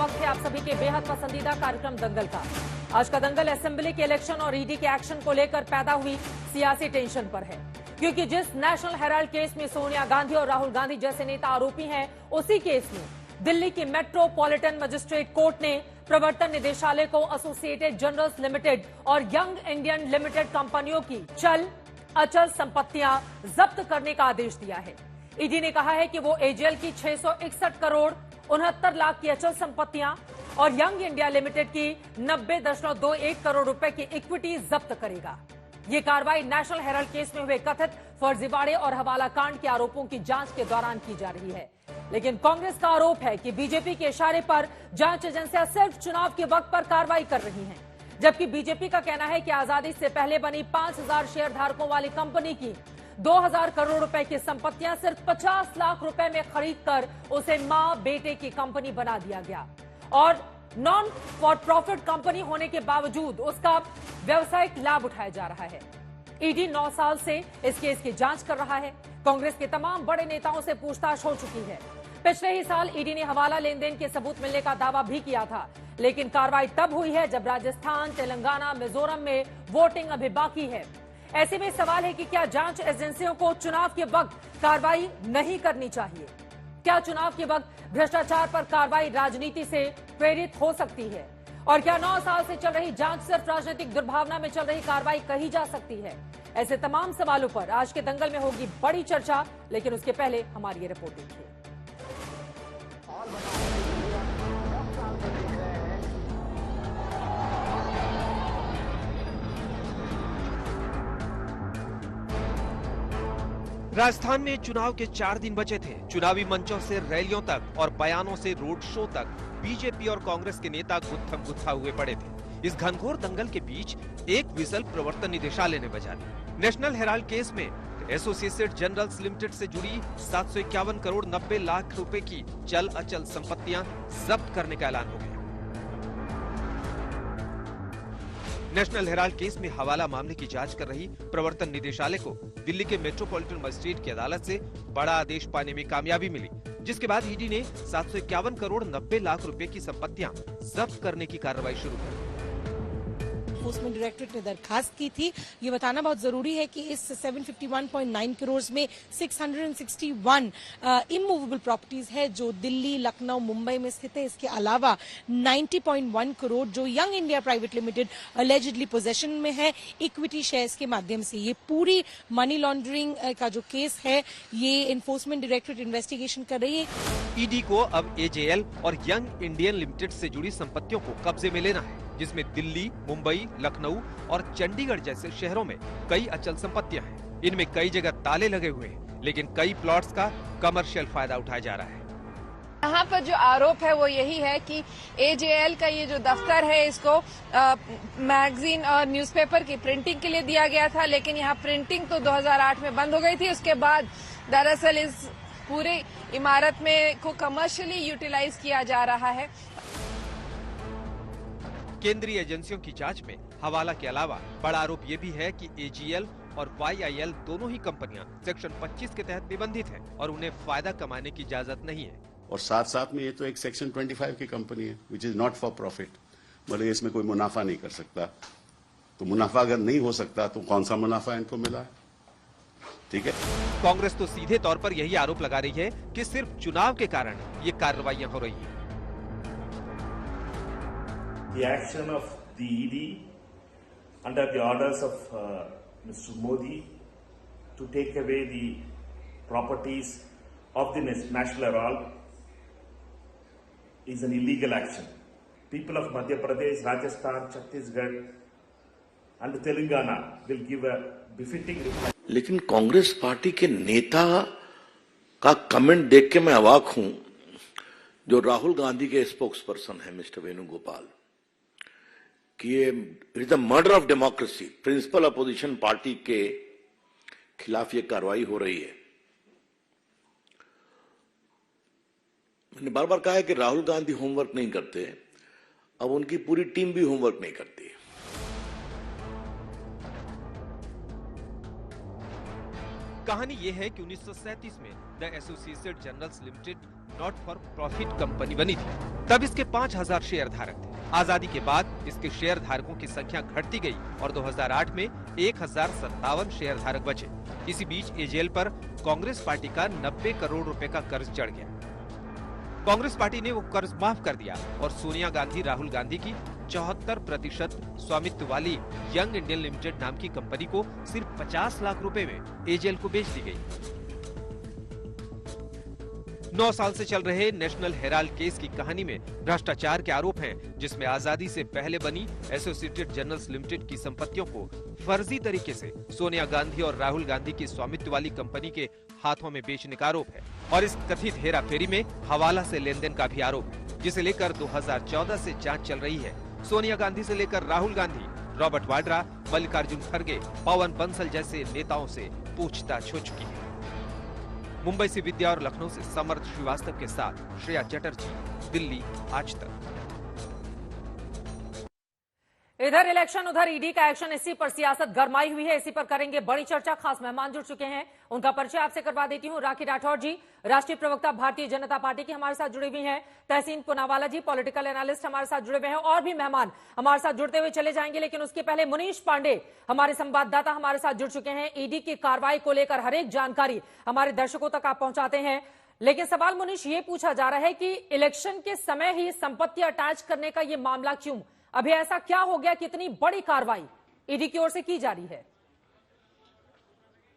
वक्त है आप सभी के बेहद पसंदीदा कार्यक्रम दंगल का। आज का दंगल असेंबली के इलेक्शन और ईडी के एक्शन को लेकर पैदा हुई सियासी टेंशन पर है, क्योंकि जिस नेशनल हेराल्ड केस में सोनिया गांधी और राहुल गांधी जैसे नेता आरोपी हैं, उसी केस में दिल्ली की मेट्रोपॉलिटन मजिस्ट्रेट कोर्ट ने प्रवर्तन निदेशालय को एसोसिएटेड जर्नल्स लिमिटेड और यंग इंडियन लिमिटेड कंपनियों की चल अचल संपत्तियां जब्त करने का आदेश दिया है। ईडी ने कहा है कि वो एजेएल की 661 करोड़ 69 लाख की अचल संपत्तियां और यंग इंडिया लिमिटेड की 90.21 करोड़ रुपए की इक्विटी जब्त करेगा। ये कार्रवाई नेशनल हेराल्ड केस में हुए कथित फर्जीवाड़े और हवाला कांड के आरोपों की जांच के दौरान की जा रही है। लेकिन कांग्रेस का आरोप है कि बीजेपी के इशारे पर जांच एजेंसियां सिर्फ चुनाव के वक्त पर कार्रवाई कर रही हैं, जबकि बीजेपी का कहना है कि आजादी से पहले बनी 5000 शेयर धारकों वाली कंपनी की 2000 करोड़ रुपए की संपत्तियां सिर्फ 50 लाख रुपए में खरीदकर उसे मां बेटे की कंपनी बना दिया गया और नॉन फॉर प्रॉफिट कंपनी होने के बावजूद उसका व्यवसायिक लाभ उठाया जा रहा है। ईडी 9 साल से इस केस की जांच कर रहा है। कांग्रेस के तमाम बड़े नेताओं से पूछताछ हो चुकी है। पिछले ही साल ईडी ने हवाला लेन देन के सबूत मिलने का दावा भी किया था, लेकिन कार्रवाई तब हुई है जब राजस्थान, तेलंगाना, मिजोरम में वोटिंग अभी बाकी है। ऐसे में सवाल है कि क्या जांच एजेंसियों को चुनाव के वक्त कार्रवाई नहीं करनी चाहिए? क्या चुनाव के वक्त भ्रष्टाचार पर कार्रवाई राजनीति से प्रेरित हो सकती है? और क्या 9 साल से चल रही जांच सिर्फ राजनीतिक दुर्भावना में चल रही कार्रवाई कही जा सकती है? ऐसे तमाम सवालों पर आज के दंगल में होगी बड़ी चर्चा, लेकिन उसके पहले हमारी ये रिपोर्ट देखिए। राजस्थान में चुनाव के 4 दिन बचे थे। चुनावी मंचों से रैलियों तक और बयानों से रोड शो तक बीजेपी और कांग्रेस के नेता गुत्थम गुत्था हुए पड़े थे। इस घनघोर दंगल के बीच एक विसल प्रवर्तन निदेशालय ने बजा दी। नेशनल हेराल्ड केस में एसोसिएटेड जर्नल्स लिमिटेड से जुड़ी 751 करोड़ 90 लाख रुपए की चल अचल संपत्तियां जब्त करने का ऐलान हो गया। नेशनल हेराल्ड केस में हवाला मामले की जांच कर रही प्रवर्तन निदेशालय को दिल्ली के मेट्रोपॉलिटन मजिस्ट्रेट की अदालत से बड़ा आदेश पाने में कामयाबी मिली, जिसके बाद ईडी ने 751 करोड़ 90 लाख रुपए की संपत्तियां जब्त करने की कार्रवाई शुरू कर दी। एनफोर्समेंट डायरेक्टरेट ने दरखास्त की थी। ये बताना बहुत जरूरी है कि इस 751.9 करोड़ में 661 इमूवेबल प्रॉपर्टीज है जो दिल्ली, लखनऊ, मुंबई में स्थित है। इसके अलावा 90.1 करोड़ जो young India private limited allegedly possession में है इक्विटी शेयर्स के माध्यम से। ये पूरी मनी लॉन्ड्रिंग का जो केस है ये एनफोर्समेंट डायरेक्टरेट इन्वेस्टिगेशन कर रही है। ईडी को अब एजेएल और यंग इंडियन लिमिटेड से जुड़ी संपत्तियों को कब्जे में लेना है, जिसमें दिल्ली, मुंबई, लखनऊ और चंडीगढ़ जैसे शहरों में कई अचल संपत्तियां हैं। इनमें कई जगह ताले लगे हुए हैं, लेकिन कई प्लॉट्स का कमर्शियल फायदा उठाया जा रहा है। यहाँ पर जो आरोप है वो यही है कि एजेएल का ये जो दफ्तर है इसको मैगजीन और न्यूज़पेपर की प्रिंटिंग के लिए दिया गया था, लेकिन यहाँ प्रिंटिंग तो 2008 में बंद हो गई थी। उसके बाद दरअसल इस पूरे इमारत में को कमर्शियली यूटिलाइज किया जा रहा है। केंद्रीय एजेंसियों की जांच में हवाला के अलावा बड़ा आरोप ये भी है कि एजीएल और वाईआईएल दोनों ही कंपनियां सेक्शन 25 के तहत निबंधित हैं और उन्हें फायदा कमाने की इजाजत नहीं है। और साथ साथ में ये तो एक सेक्शन 25 की कंपनी है which is not for profit, मतलब इसमें कोई मुनाफा नहीं कर सकता। तो मुनाफा अगर नहीं हो सकता तो कौन सा मुनाफा इनको मिला है? ठीक है। कांग्रेस तो सीधे तौर पर यही आरोप लगा रही है कि सिर्फ चुनाव के कारण ये कार्रवाइयां हो रही हैं। The action of the ED under the orders of Mr. Modi to take away the properties of the National Herald is an illegal action. People of Madhya Pradesh, Rajasthan, Chhattisgarh and Telangana will give a befitting reply. लेकिन Congress party के नेता का comment देख के मैं अवाक हूं, जो राहुल गांधी के स्पोक्स पर्सन है मिस्टर वेणुगोपाल, कि ये is the murder of democracy, principal opposition party के खिलाफ ये कार्रवाई हो रही है। मैंने बार बार कहा है कि राहुल गांधी होमवर्क नहीं करते, अब उनकी पूरी टीम भी होमवर्क नहीं करती। कहानी ये है कि 1937 में the associated journals limited not for profit company बनी थी। तब इसके 5000 शेयर धारक थे। आजादी के बाद इसके शेयर धारकों की संख्या घटती गई और 2008 में 1057 शेयर धारक बचे। इसी बीच एजेएल पर कांग्रेस पार्टी का 90 करोड़ रुपए का कर्ज चढ़ गया। कांग्रेस पार्टी ने वो कर्ज माफ कर दिया और सोनिया गांधी राहुल गांधी की 74% स्वामित्व वाली यंग इंडियन लिमिटेड नाम की कंपनी को सिर्फ 50 लाख रुपए में एजेएल को बेच दी गई। 9 साल से चल रहे नेशनल हेराल्ड केस की कहानी में भ्रष्टाचार के आरोप हैं, जिसमें आजादी से पहले बनी एसोसिएटेड जर्नल्स लिमिटेड की संपत्तियों को फर्जी तरीके से सोनिया गांधी और राहुल गांधी की स्वामित्व वाली कंपनी के हाथों में बेचने का आरोप है और इस कथित हेराफेरी में हवाला से लेन देन का भी आरोप है, जिसे लेकर 2014 से जांच चल रही है। सोनिया गांधी से लेकर राहुल गांधी, रॉबर्ट वाड्रा, मल्लिकार्जुन खड़गे, पवन बंसल जैसे नेताओं से पूछताछ हो चुकी है। मुंबई से विद्या और लखनऊ से समर्थ श्रीवास्तव के साथ श्रेया चटर्जी, दिल्ली आज तक। इधर इलेक्शन उधर ईडी का एक्शन, इसी पर सियासत गरमाई हुई है। इसी पर करेंगे बड़ी चर्चा। खास मेहमान जुड़ चुके हैं, उनका परिचय आपसे करवा देती हूं। राखी राठौर जी, राष्ट्रीय प्रवक्ता भारतीय जनता पार्टी की, हमारे साथ जुड़े हुए हैं। तहसीन पुनावाला जी, पॉलिटिकल एनालिस्ट, हमारे साथ जुड़े हुए हैं। और भी मेहमान हमारे साथ जुड़ते हुए चले जाएंगे, लेकिन उसके पहले मुनीश पांडे, हमारे संवाददाता, हमारे साथ जुड़ चुके हैं। ईडी की कार्रवाई को लेकर हर एक जानकारी हमारे दर्शकों तक आप पहुंचाते हैं। लेकिन सवाल मुनीश ये पूछा जा रहा है कि इलेक्शन के समय ही संपत्ति अटैच करने का ये मामला क्यों? अभी ऐसा क्या हो गया कि इतनी बड़ी कार्रवाई ईडी की ओर से की जा रही है?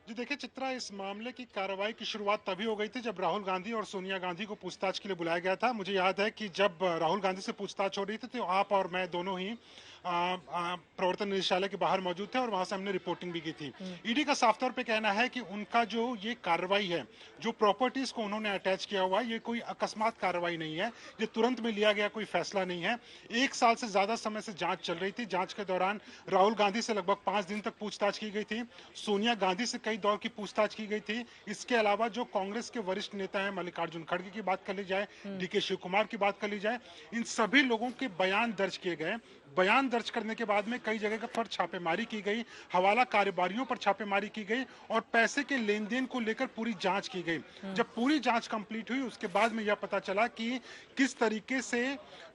जी देखिए चित्रा, इस मामले की कार्रवाई की शुरुआत तभी हो गई थी जब राहुल गांधी और सोनिया गांधी को पूछताछ के लिए बुलाया गया था। मुझे याद है कि जब राहुल गांधी से पूछताछ हो रही थी तो आप और मैं दोनों ही प्रवर्तन निदेशालय के बाहर मौजूद थे और वहां से हमने रिपोर्टिंग भी की थी। ईडी का साफ तौर पे कहना है कि उनका जो ये कार्रवाई है, जो प्रॉपर्टीज को उन्होंने अटैच किया हुआ है, ये कोई अकस्मात कार्रवाई नहीं है, ये तुरंत में लिया गया कोई फैसला नहीं है। 1 साल से ज्यादा समय से जांच चल रही थी। जांच के दौरान राहुल गांधी से लगभग 5 दिन तक पूछताछ की गई थी। सोनिया गांधी से कई दौर की पूछताछ की गई थी। इसके अलावा जो कांग्रेस के वरिष्ठ नेता हैं, मल्लिकार्जुन खड़गे की बात कर ली जाए, डीके शिव कुमार की बात कर ली जाए, इन सभी लोगों के बयान दर्ज किए गए। बयान दर्ज करने के बाद में कई जगह पर छापेमारी की गई, हवाला कारोबारियों पर छापेमारी की गई और पैसे के लेन देन को लेकर पूरी जांच की गई। जब पूरी जांच कंप्लीट हुई उसके बाद में यह पता चला कि किस तरीके से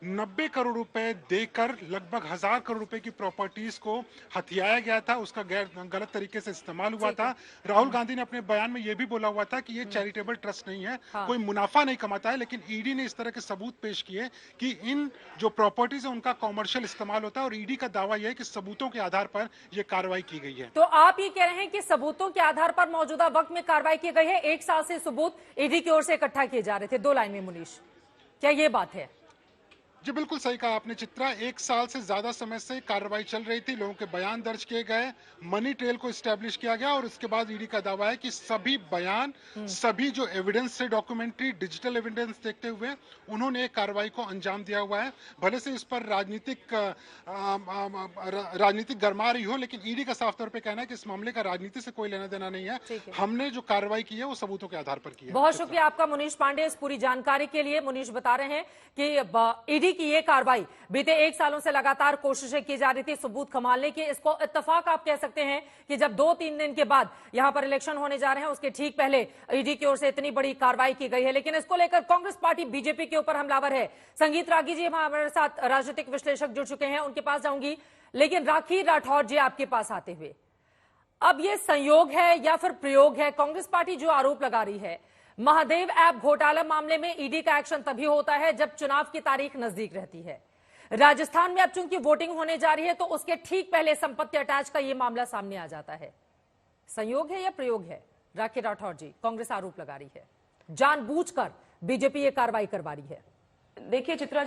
90 करोड़ रुपए देकर लगभग 1000 करोड़ रुपए की प्रॉपर्टीज को हथियाया गया था, उसका गलत तरीके से इस्तेमाल हुआ था। राहुल गांधी ने अपने बयान में यह भी बोला हुआ था कि ये चैरिटेबल ट्रस्ट नहीं है, कोई मुनाफा नहीं कमाता है, लेकिन ईडी ने इस तरह के सबूत पेश किए कि इन जो प्रॉपर्टीज है उनका कॉमर्शियल इस्तेमाल होता है और ईडी का दावा यह है कि सबूतों के आधार पर यह कार्रवाई की गई है। तो आप ये कह रहे हैं कि सबूतों के आधार पर मौजूदा वक्त में कार्रवाई की गई है। 1 साल से सबूत ईडी की ओर से इकट्ठा किए जा रहे थे। 2 लाइन में मुनीश, क्या ये बात है? जी बिल्कुल सही कहा आपने चित्रा, 1 साल से ज्यादा समय से कार्रवाई चल रही थी। लोगों के बयान दर्ज किए गए, मनी ट्रेल को एस्टैब्लिश किया गया और उसके बाद ईडी का दावा है कि सभी बयान, सभी जो एविडेंस से डॉक्यूमेंट्री, डिजिटल एविडेंस देखते हुए उन्होंने एक कार्रवाई को अंजाम दिया हुआ है। भले से इस पर राजनीतिक गरमा रही हो, लेकिन ईडी का साफ तौर पर कहना है कि इस मामले का राजनीति से कोई लेना देना नहीं है। हमने जो कार्रवाई की है वो सबूतों के आधार पर की है। बहुत शुक्रिया आपका मुनीश पांडे इस पूरी जानकारी के लिए। मुनीश बता रहे हैं कि ईडी की ये कार्रवाई बीते 1 सालों से लगातार कोशिशें की जा रही थी सबूत खंगालने की। इसको इत्तेफाक आप कह सकते हैं कि जब 2-3 दिन के बाद यहां पर इलेक्शन होने जा रहे हैं, उसके ठीक पहले ईडी की ओर से इतनी बड़ी कार्रवाई की गई है। लेकिन इसको लेकर कांग्रेस पार्टी बीजेपी के ऊपर हमलावर है। संगीत रागी जी हमारे साथ राजनीतिक विश्लेषक जुड़ चुके हैं, उनके पास जाऊंगी। लेकिन राखी राठौर जी आपके पास आते हुए, अब ये संयोग है या फिर प्रयोग है? कांग्रेस पार्टी जो आरोप लगा रही है, महादेव ऐप घोटाला मामले में ईडी का एक्शन तभी होता है जब चुनाव की तारीख नजदीक रहती है। राजस्थान में अब चूंकि वोटिंग होने जा रही है तो उसके ठीक पहले संपत्ति अटैच का यह मामला सामने आ जाता है। संयोग है या प्रयोग है? राखी राठौर जी, कांग्रेस आरोप लगा रही है जानबूझकर बीजेपी ये कार्रवाई करवा रही है। देखिए चित्रा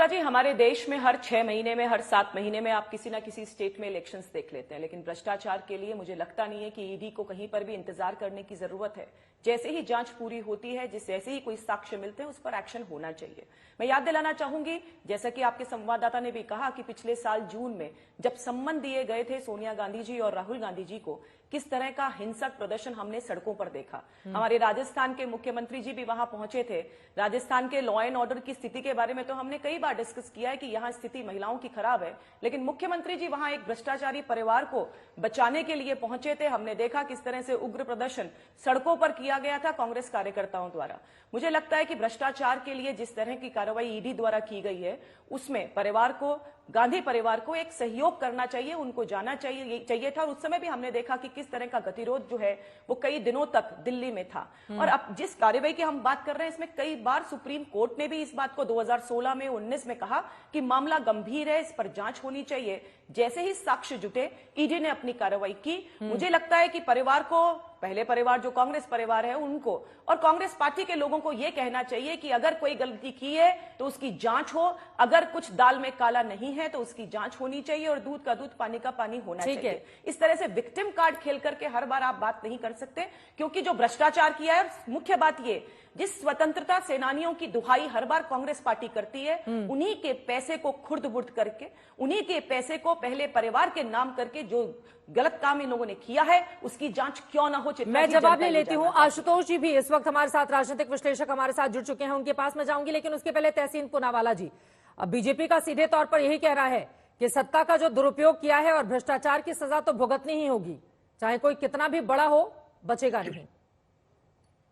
जी, हमारे देश में हर 6 महीने में, हर 7 महीने में आप किसी ना किसी स्टेट में इलेक्शंस देख लेते हैं, लेकिन भ्रष्टाचार के लिए मुझे लगता नहीं है कि ईडी को कहीं पर भी इंतजार करने की जरूरत है। जैसे ही जांच पूरी होती है, जैसे ही कोई साक्ष्य मिलते हैं, उस पर एक्शन होना चाहिए। मैं याद दिलाना चाहूंगी, जैसा कि आपके संवाददाता ने भी कहा, कि पिछले साल जून में जब सम्मन दिए गए थे सोनिया गांधी जी और राहुल गांधी जी को, किस तरह का हिंसक प्रदर्शन हमने सड़कों पर देखा। हमारे राजस्थान के मुख्यमंत्री जी भी वहां पहुंचे थे। राजस्थान के लॉ एंड ऑर्डर की स्थिति के बारे में तो हमने कई बार डिस्कस किया है कि यहां स्थिति महिलाओं की खराब है, लेकिन मुख्यमंत्री जी वहां एक भ्रष्टाचारी परिवार को बचाने के लिए पहुंचे थे। हमने देखा किस तरह से उग्र प्रदर्शन सड़कों पर किया गया था कांग्रेस कार्यकर्ताओं द्वारा। मुझे लगता है कि भ्रष्टाचार के लिए जिस तरह की कार्रवाई ईडी द्वारा की गई है, उसमें परिवार को, गांधी परिवार को एक सहयोग करना चाहिए, उनको जाना चाहिए था। और उस समय भी हमने देखा कि किस तरह का गतिरोध जो है वो कई दिनों तक दिल्ली में था। और अब जिस कार्रवाई की हम बात कर रहे हैं, इसमें कई बार सुप्रीम कोर्ट ने भी इस बात को 2016 में 19 में कहा कि मामला गंभीर है, इस पर जांच होनी चाहिए। जैसे ही साक्ष्य जुटे, ईडी ने अपनी कार्रवाई की। मुझे लगता है कि परिवार को, पहले परिवार जो कांग्रेस परिवार है, उनको और कांग्रेस पार्टी के लोगों को यह कहना चाहिए कि अगर कोई गलती की है तो उसकी जांच हो, अगर कुछ दाल में काला नहीं है तो उसकी जांच होनी चाहिए, और दूध का दूध, पानी का पानी होना चाहिए। इस तरह से विक्टिम कार्ड खेल करके हर बार आप बात नहीं कर सकते, क्योंकि जो भ्रष्टाचार किया है, मुख्य बात ये, जिस स्वतंत्रता सेनानियों की दुहाई हर बार कांग्रेस पार्टी करती है, उन्हीं के पैसे को खुर्द-बुर्द करके, उन्हीं के पैसे को पहले परिवार के नाम करके जो गलत काम इन लोगों ने किया है, उसकी जांच क्यों ना हो। मैं जवाब ले लेती हूं। आशुतोष जी भी इस वक्त हमारे साथ, राजनीतिक विश्लेषक हमारे साथ जुड़ चुके हैं, उनके पास मैं जाऊंगी, लेकिन उसके पहले तहसीन पूनावाला जी, अब बीजेपी का सीधे तौर पर यही कह रहा है कि सत्ता का जो दुरुपयोग किया है और भ्रष्टाचार की सजा तो भुगतनी ही होगी, चाहे कोई कितना भी बड़ा हो, बचेगा नहीं।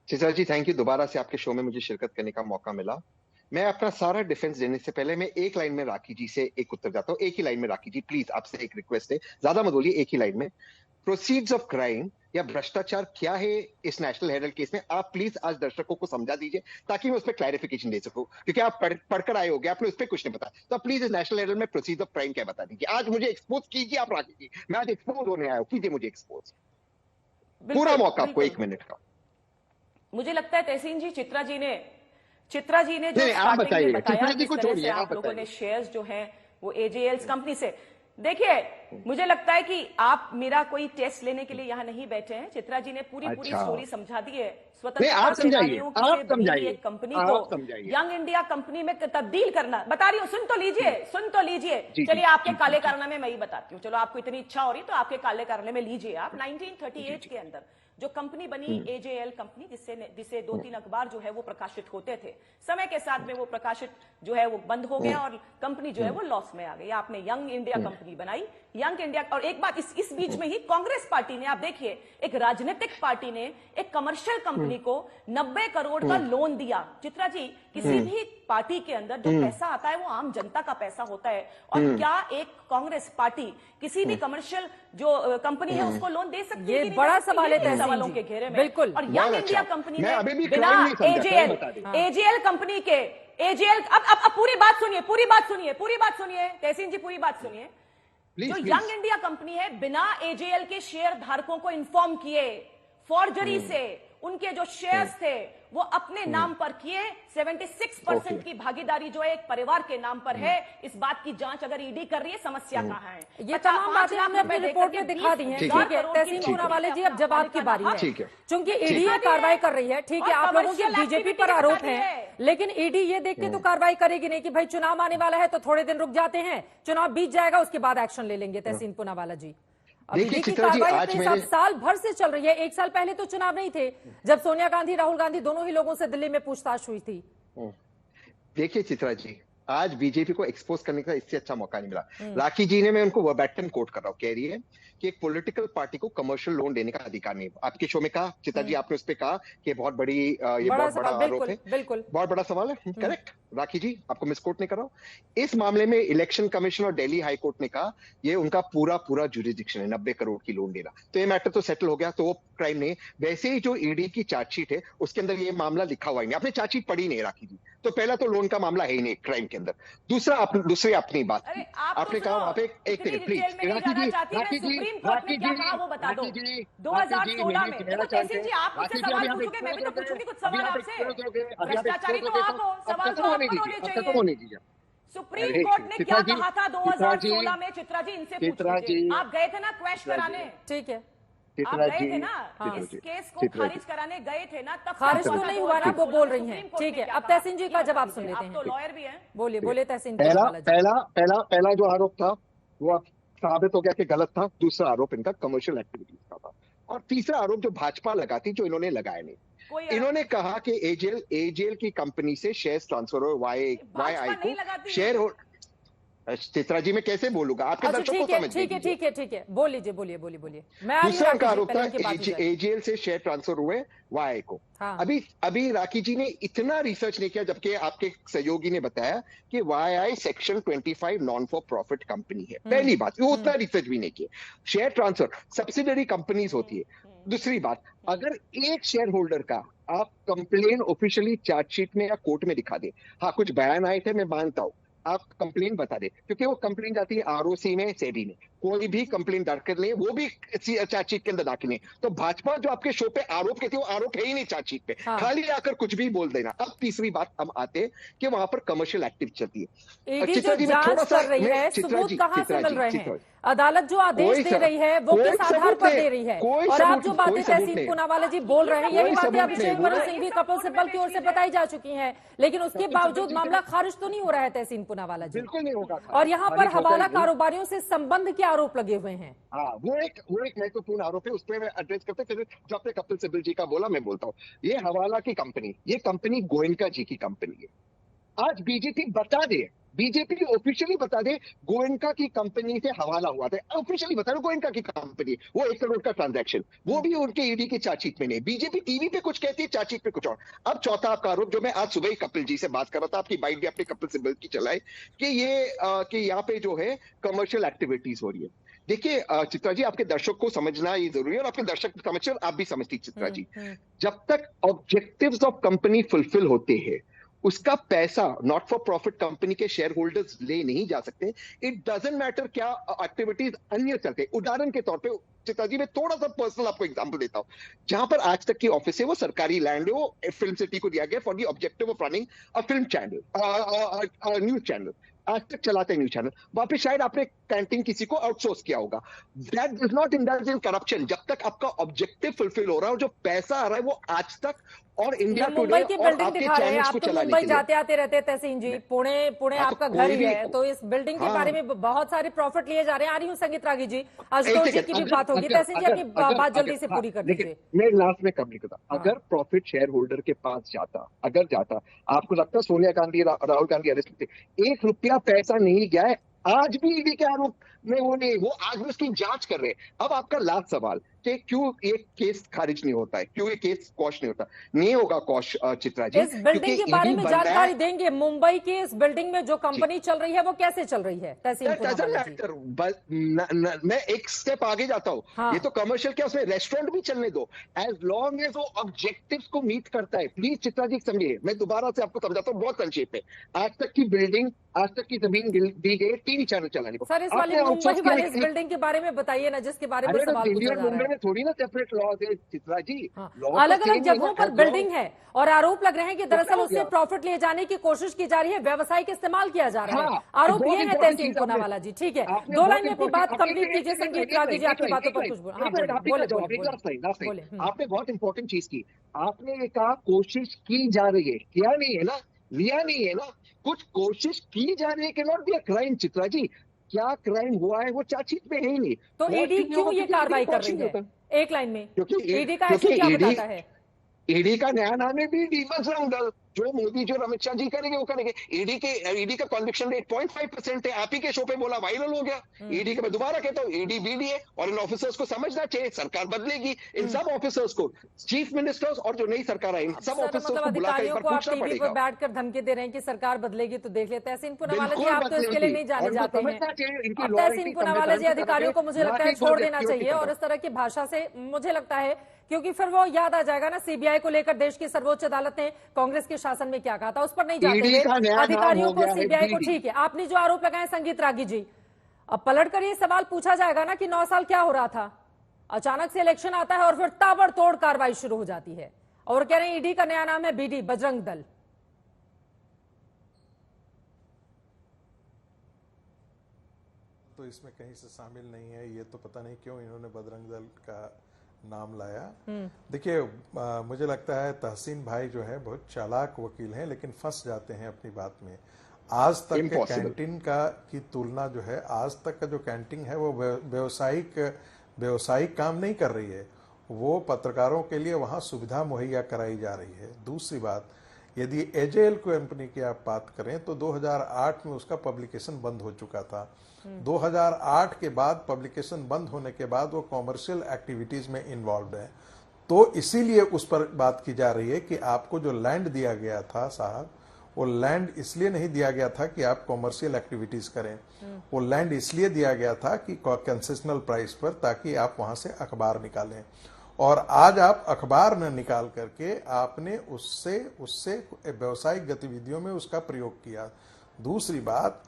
चित्रा जी, थैंक यू, दोबारा से आपके शो में मुझे शिरकत करने का मौका मिला। मैं अपना सारा डिफेंस देने से पहले मैं एक लाइन में राखी जी से एक उत्तर जाता हूँ। एक ही लाइन में राखी जी, प्लीज आपसे एक रिक्वेस्ट है, ज्यादा मत बोलिए, एक ही लाइन में। प्रोसीड्स ऑफ क्राइम या भ्रष्टाचार क्या है इस नेशनल हेराल्ड केस में, आप प्लीज आज दर्शकों को समझा दीजिए, ताकि मैं उस पर क्लैरिफिकेशन दे सकूं, क्योंकि आप पढ़कर आए होंगे, आपने उस पर कुछ नहीं पता। तो प्लीज इस नेशनल हेराल्ड में प्रोसीड्स ऑफ क्राइम क्या बता दीजिए। आज मुझे एक्सपोज कीजिए आप राखी जी, मैं आज एक्सपोज होने आया हूं, कीजिए मुझे एक्सपोज। पूरा मौका आपको 1 मिनट का। मुझे लगता है तहसीन जी, चित्रा जी ने जो स्टार्टिंग में बताया, जिस तरह से आप लोगों ने शेयर्स जो हैं वो एजेएल्स कंपनी से, देखिए मुझे लगता है कि आप मेरा कोई टेस्ट लेने के लिए यहाँ नहीं बैठे हैं। चित्रा जी ने पूरी स्टोरी समझा दी है। स्वतंत्रता सेनानियों की एक कंपनी को यंग इंडिया कंपनी में तब्दील करना, बता रही हूँ, सुन तो लीजिए। चलिए आपके काले कारनामे मैं ही बताती हूँ, चलो आपको इतनी इच्छा हो रही तो आपके काले कारनामे लीजिए आप। 1938 के अंदर जो कंपनी बनी एजेएल कंपनी, जिसे 2-3 अखबार जो है वो प्रकाशित होते थे, समय के साथ में वो प्रकाशित जो है वो बंद हो गया और कंपनी जो है वो लॉस में आ गई। आपने यंग इंडिया कंपनी बनाई, यंग इंडिया। और एक बात, इस बीच में ही कांग्रेस पार्टी ने, आप देखिए, एक राजनीतिक पार्टी ने एक कमर्शियल कंपनी को 90 करोड़ का लोन दिया। चित्रा जी, किसी भी पार्टी के अंदर जो पैसा आता है वो आम जनता का पैसा होता है, और क्या एक कांग्रेस पार्टी किसी भी कमर्शियल जो कंपनी है उसको लोन दे सकती है? ये बड़ा सवाल है सवालों के घेरे में। बिल्कुल। और यंग इंडिया कंपनी ने बिना एजेएल कंपनी के, एजेएल, अब पूरी बात सुनिए तहसीन जी, पूरी बात सुनिए। जो यंग इंडिया कंपनी है, बिना एजेएल के शेयर धारकों को इन्फॉर्म किए, फॉर्जरी से उनके जो शेयर्स थे वो अपने नाम पर किए। 76% की भागीदारी जो है एक परिवार के नाम पर है। इस बात की जांच अगर ईडी कर रही है, समस्या कहाँ है? ये तमाम बातें हमने अपनी रिपोर्ट में दिखा दी हैं। ठीक है तहसीन पूनावाला जी, अब जवाब की बारी है। चूंकि ईडी ये कार्रवाई कर रही है, ठीक है, आप लोगों के बीजेपी पर आरोप है, लेकिन ईडी ये देख के तो कार्रवाई करेगी नहीं कि भाई चुनाव आने वाला है तो थोड़े दिन रुक जाते हैं, चुनाव बीत जाएगा उसके बाद एक्शन ले लेंगे। तहसीन पूनावाला जी, देखिए चित्रा जी, आज मेरे साल भर से चल रही है। 1 साल पहले तो चुनाव नहीं थे, जब सोनिया गांधी, राहुल गांधी दोनों ही लोगों से दिल्ली में पूछताछ हुई थी। देखिए चित्रा जी, आज बीजेपी को एक्सपोज करने का इससे अच्छा मौका नहीं मिला। राखी जी ने, मैं उनको वर्बैटिम कोट कर रहा हूँ, कह रही है कि एक पॉलिटिकल पार्टी को कमर्शियल लोन देने का अधिकार नहीं। आपके शो में कहा चित्रा जी, आपने उस पर कहा कि बहुत बड़ी, ये बहुत बड़ा आरोप है, बिल्कुल बहुत बड़ा सवाल है। करेक्ट राखी जी, आपको मिसकोट नहीं कर रहा हूं। इस मामले में इलेक्शन कमीशन और दिल्ली हाई कोर्ट ने कहा ये उनका पूरा जुरिडिक्शन है, 90 करोड़ की लोन देना, तो ये मैटर तो सेटल हो गया, तो वो क्राइम नहीं। वैसे ही जो ईडी की चार्जशीट है उसके अंदर ये मामला लिखा हुआ ही नहीं, आपने चार्जशीट पढ़ी नहीं राखी जी, तो पहला तो लोन का मामला है ही नहीं क्राइम के अंदर। दूसरी अपनी बात की, आपने कहा वहां पे, एक मिनट प्लीज राखी जी, राखी जी, राखी जी, वो बता दो 2016 में। देखो तहसीन जी, आप मुझसे सवाल पूछोगे, मैं भी तो पूछूंगी कुछ सवाल आपसे। भ्रष्टाचारी तो आप हो, सवाल तो आपको होने चाहिए। सुप्रीम कोर्ट ने क्या कहा था 2016 में? चित्रा जी, इनसे पूछिए। आप गए थे ना क्वैश कराने? ठीक है, आप चित्रा गए जी, थे ना चित्रा इस जी, केस को चित्रा खारिज जी। कराने गए थे ना, तब खारिज क्या तो हुआ नहीं था? हुआ ना, वो बोल रही हैं। सुप्रीम कोर्ट ठीक ने है, क्या अब कहा? तहसीन जी का ये जवाब बता सुन दीजिए, लेते आप तो हैं। लॉयर भी हैं। बोलिए ठीक। बोलिए तहसीन पहला पुनावाला जी। पहला पहला पहला जो आरोप था वो अब साबित हो गया कि गलत था। दूसरा आरोप इनका कमर्शियल एक्टिविटीज का था। और तीसरा आरोप जो भाजपा लगाती, जो इन्होंने लगाया नहीं। कोई इन्होंने कहा कि एजेल की कंपनी से शेयर ट्रांसफर हो वाई भाजपा आई नहीं को लगाती शेयर है। हो। चित्रा जी मैं कैसे बोलूंगा, आपके अच्छा दर्शक को ठीक है समझ ठीक है लीजिए। ठीक है ठीक है, बोल लीजिए बोलिए बोलिए बोलिए, मैं आ रही हूँ दूसरा राखी उनका जी, आरोप पहले था उनकी बात हो जाए। एजेल से शेयर ट्रांसफर हुए वाई को। हाँ। अभी राखी जी ने इतना रिसर्च नहीं किया, जबकि आपके सहयोगी ने बताया कि Y section 25 non for profit company है। पहली बात, वो उतना रिसर्च भी नहीं किया। शेयर ट्रांसफर सब्सिडरी कंपनीज होती है। दूसरी बात, अगर एक शेयर होल्डर का आप कंप्लेन ऑफिशियली चार्जशीट में या कोर्ट में दिखा दे, हाँ कुछ बयान आए थे मैं मानता हूं, आप कंप्लेन बता दे, क्योंकि वो कंप्लेन जाती है आरओसी में, सेबी में, कोई भी कंप्लेन दाखिल नहीं, वो भी चार्जशीट के अंदर दाखिल नहीं। तो भाजपा जो आपके शो पे आरोप कहती है, वो आरोप है ही नहीं चार्जशीट पे, हाँ। खाली आकर कुछ भी बोल देना। अब तीसरी बात हम आते हैं कि वहां पर कमर्शियल एक्टिव चलती है। ईडी चित्रा जो जी, मैं थोड़ा जांच सा कर रही है, चित्रा सबूत जी, कहां से चित्रा मिल जी, रहे चित्रा हैं? जी, अदालत जो आदेश दे रही है वो कोई किस आधार सबूत पर नहीं, दे रही है? कोई और आप सबूत- जो बातें कोई सबूत तहसीन नहीं। पूनावाला जी बोल रहे हैं, यही कोई बातें सबूत अभिषेक नहीं, मनु वो- सिंघवी, कपिल सिब्बल की ओर से बताई जा चुकी हैं, लेकिन उसके कपिल बावजूद सिब्बल जी मामला खारिज तो नहीं हो रहा है तहसीन पूनावाला जी। बिल्कुल नहीं होगा। और यहाँ पर खारिज होगा हवाला ही नहीं। कारोबारियों से संबंध के आरोप लगे हुए हैं। हाँ, वो एक महत्वपूर्ण आरोप है, उस पर मैं एड्रेस करते, फिर जो आपने कपिल सिब्बल जी का बोला मैं बोलता हूँ। ये हवाला की कंपनी, ये कंपनी गोयनका जी की कंपनी है। आज बीजेपी बता दे, बीजेपी ऑफिशियली बता दे गोयनका की कंपनी से हवाला हुआ था, ऑफिशियली बता दो गोयनका की कंपनी, वो 1 करोड़ का ट्रांजैक्शन, वो भी उनके ईडी की चार्जशीट में नहीं। बीजेपी टीवी पे कुछ कहती है, चार्जशीट पे कुछ और। अब चौथा आपका आरोप, जो मैं आज सुबह ही कपिल जी से बात कर रहा था, आपकी बाइट भी आपने कपिल सिब्बल की चलाई, कि कि यहाँ पे जो है कमर्शियल एक्टिविटीज हो रही है। देखिए चित्रा जी, आपके दर्शक को समझना ये जरूरी है, और आपके दर्शक समझते और आप भी समझती चित्रा जी, जब तक ऑब्जेक्टिव्स ऑफ कंपनी फुलफिल होते हैं, उसका पैसा नॉट फॉर प्रॉफिट कंपनी के शेयर होल्डर्स ले नहीं जा सकते। इट डजंट मैटर क्या एक्टिविटीज अन्य चलते। उदाहरण के तौर पे चित्रा जी, मैं थोड़ा सा पर्सनल आपको एग्जांपल देता हूं। जहां पर आज तक की ऑफिस है, वो सरकारी लैंड है, वो फिल्म सिटी को दिया गया for the objective of running a film channel, news channel. आज तक चलाते हैं न्यूज चैनल, वहां पे शायद आपने कैंटीन किसी को आउटसोर्स किया होगा। That does not indulge in corruption, जब तक आपका ऑब्जेक्टिव फुलफिल हो रहा है और जो पैसा आ रहा है वो आज तक और इंडिया टुडे मुंबई की और बिल्डिंग आपके दिखा रहे हैं, चैनल्स आप को तो चलाने मुंबई के लिए। जाते आते रहते हैं तहसीन जी, पुणे हाँ, आपका तो घर कोई ही भी- है, तो इस बिल्डिंग के हाँ। बारे में बहुत सारे प्रॉफिट लिए जा रहे हैं। आ रही हूँ संगीत रागी जी, आशुतोष जी सेकंड, की भी अगर- बात होगी। अगर- तहसीन जी अगर- अपनी अगर- बात जल्दी अगर- से हाँ, पूरी कर लेकिन दीजिए। मैं लास्ट में कम नहीं करता। अगर प्रॉफिट शेयर होल्डर के पास जाता, अगर जाता, आपको लगता है सोनिया गांधी राहुल गांधी अरेस्ट थे, 1 रुपया पैसा नहीं गया है। आज भी ईडी के आरोप में वो नहीं, वो आज भी उसकी जांच कर रहे हैं। अब आपका लास्ट सवाल कि क्यों ये केस खारिज नहीं होता है, क्यों ये केस क्वॉश नहीं होता? नहीं होगा क्वॉश चित्रा जी, इस बिल्डिंग के बारे में जानकारी देंगे। मुंबई की इस बिल्डिंग में जो कंपनी चल रही है वो कैसे चल रही है तहसीन पूनावाला जी? मैं एक स्टेप आगे जाता हूँ। हाँ। ये तो कमर्शियल क्या, उसमें रेस्टोरेंट भी चलने दो, एज लॉन्ग एज वो ऑब्जेक्टिव्स को मीट करता है। प्लीज चित्रा जी समझिए, मैं दोबारा से आपको समझाता हूँ बहुत संक्षेप में। आज तक की बिल्डिंग, आज तक की जमीन दी गई टीवी चैनल चलाने को। सर इस वाली मुंबई वाली इस बिल्डिंग के बारे में बताइए ना, जिसके बारे में सवाल पूछा जा रहा मुंबई है। में थोड़ी ना सेपरेट लॉज है चित्रा जी। अलग अलग जगहों पर बिल्डिंग है और आरोप लग रहे हैं कि दरअसल उससे प्रॉफिट ले जाने की कोशिश की जा रही है, व्यावसायिक इस्तेमाल किया जा रहा है। हाँ, आरोप ये है बहुत तहसीन चीज़ पूनावाला जी। ठीक है, आपने 2 लाइन बहुत में अपनी बात कंप्लीट कीजिए। संगीत रागी जी, आपकी बातों पर कुछ बोल। हाँ, बोले। आपने बहुत इंपॉर्टेंट चीज की। आपने ये कहा कोशिश की जा रही है, किया नहीं है ना, लिया नहीं है ना, कुछ कोशिश की जा रही है। Can not be a crime Chitra ji. क्या क्राइम हुआ है वो चार्जशीट में है ही नहीं। तो ईडी क्यों ये कार्रवाई कर रही है? एक लाइन में ईडी का एक्शन क्या बताता है? ईडी का नया नाम है ईडी बजरंग दल। जो मोदी, जो अमित शाह जी करेंगे वो करेंगे। ईडी का कन्विक्शन रेट 0.5% है। आप ही के शो पे बोला, वायरल हो गया। ईडी का, मैं दोबारा कहता हूँ, ईडी बीडी है और इन ऑफिसर्स को समझना चाहिए, सरकार बदलेगी। इन सब ऑफिसर्स को, चीफ मिनिस्टर्स और जो नई सरकार आई, इन सब ऑफिसर्स को बुलाकर एक बार पूछना टीवी पड़ेगा। पर बैठकर धमकी दे रहे हैं कि सरकार बदलेगी तो देख लेते हैं। तहसीन पूनावाला जी, आप तो इसके लिए नहीं जाने जाते हैं। अब तहसीन पूनावाला जी, अधिकारियों को मुझे लगता है छोड़ देना चाहिए और इस तरह की भाषा से मुझे लगता है, क्योंकि फिर वो याद आ जाएगा ना, सीबीआई को लेकर देश की सर्वोच्च अदालत ने कांग्रेस के शासन में क्या कहा था, उस पर नहीं जाते हुए अधिकारियों को, सीबीआई को। ठीक है, आपने जो आरोप लगाए संगीत रागी जी, अब पलट कर ये सवाल पूछा जाएगा ना कि 9 साल क्या हो रहा था? अचानक से इलेक्शन आता है और फिर ताबड़तोड़ कार्रवाई शुरू हो जाती है और कह रहे हैं ईडी का नया नाम है बीडी, बजरंग दल। तो इसमें कहीं से शामिल नहीं है। ये तो पता नहीं क्यों इन्होंने बजरंग दल का नाम लाया। देखिए, मुझे लगता है तहसीन भाई जो है बहुत चालाक वकील हैं, लेकिन फंस जाते हैं अपनी बात में। आज तक के कैंटीन की तुलना जो है, आज तक का जो कैंटीन है वो व्यवसायिक काम नहीं कर रही है, वो पत्रकारों के लिए वहां सुविधा मुहैया कराई जा रही है। दूसरी बात, यदि एजेएल कंपनी की आप बात करें तो 2008 में उसका पब्लिकेशन बंद हो चुका था। 2008 के बाद पब्लिकेशन बंद होने के बाद वो कॉमर्शियल एक्टिविटीज में इन्वॉल्व है, तो इसीलिए उस पर बात की जा रही है कि आपको जो लैंड दिया गया था साहब, वो लैंड इसलिए नहीं दिया गया था कि आप कॉमर्शियल एक्टिविटीज करें, वो लैंड इसलिए दिया गया था कि कंसेशनल प्राइस पर, ताकि आप वहां से अखबार निकालें। और आज आप अखबार न निकाल करके आपने उससे व्यवसायिक गतिविधियों में उसका प्रयोग किया। दूसरी बात,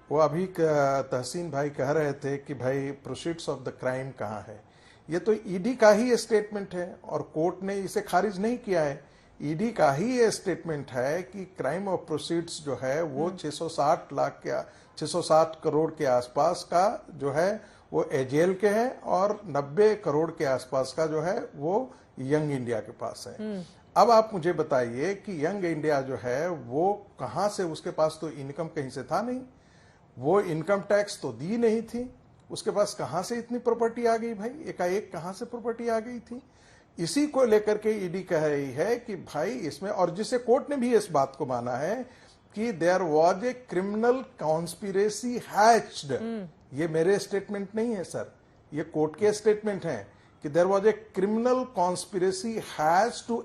वो अभी तहसीन भाई कह रहे थे कि भाई प्रोसीड्स ऑफ द क्राइम कहाँ है। ये तो ईडी का ही स्टेटमेंट है और कोर्ट ने इसे खारिज नहीं किया है। ईडी का ही ये स्टेटमेंट है कि क्राइम ऑफ प्रोसीड्स जो है वो 660 करोड़ के आसपास का जो है वो एजेएल के हैं और 90 करोड़ के आसपास का जो है वो यंग इंडिया के पास है। अब आप मुझे बताइए कि यंग इंडिया जो है वो कहां से, उसके पास तो इनकम कहीं से था नहीं, वो इनकम टैक्स तो दी नहीं थी, उसके पास कहां से इतनी प्रॉपर्टी आ गई भाई, एकाएक कहां से प्रॉपर्टी आ गई थी। इसी को लेकर के ईडी कह रही है कि भाई इसमें, और जिसे कोर्ट ने भी इस बात को माना है कि there was a criminal conspiracy hatched. ये मेरे स्टेटमेंट नहीं है सर, ये कोर्ट के स्टेटमेंट हैं कि there was a criminal conspiracy has to